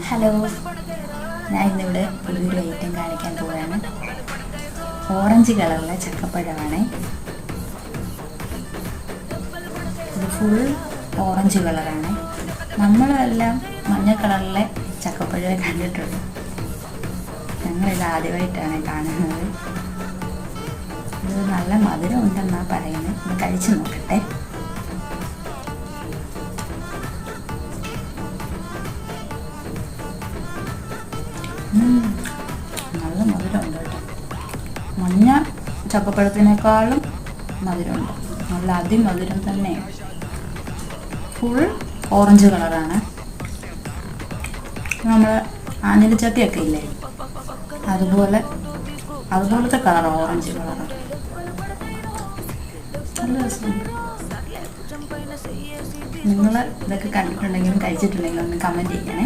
Hello, ഞാൻ ഇന്നിവിടെ പുതിയൊരു ഐറ്റം കാണിക്കാൻ പോവുകയാണ്. ഓറഞ്ച് കളറിലെ ചക്കപ്പഴമാണ്. ഇത് ഫുൾ ഓറഞ്ച് കളറാണ്. നമ്മളെല്ലാം മഞ്ഞ കളറിലെ ചക്കപ്പഴമേ കണ്ടിട്ടുള്ളൂ. ഞങ്ങളിത് ആദ്യമായിട്ടാണ് കാണുന്നത്. ഇത് നല്ല മധുരം ഉണ്ടെന്നാണ് പറയുന്നത്. ഇത് കഴിച്ചു നോക്കട്ടെ. നല്ല മധുരമുണ്ട് കേട്ടോ. മഞ്ഞ ചക്കപ്പഴത്തിനേക്കാളും മധുരമുണ്ട്. നല്ല അതിമധുരം തന്നെയാണ്. ഫുൾ ഓറഞ്ച് കളറാണ്. നമ്മൾ ആഞ്ഞിലിച്ചക്കയൊക്കെ ഇല്ലേ, അതുപോലത്തെ കളർ, ഓറഞ്ച് കളർ. നല്ല രസമുണ്ട്. നിങ്ങൾ ഇതൊക്കെ കണ്ടിട്ടുണ്ടെങ്കിലും കഴിച്ചിട്ടുണ്ടെങ്കിലും ഒന്ന് കമൻറ്റ് ചെയ്യണേ.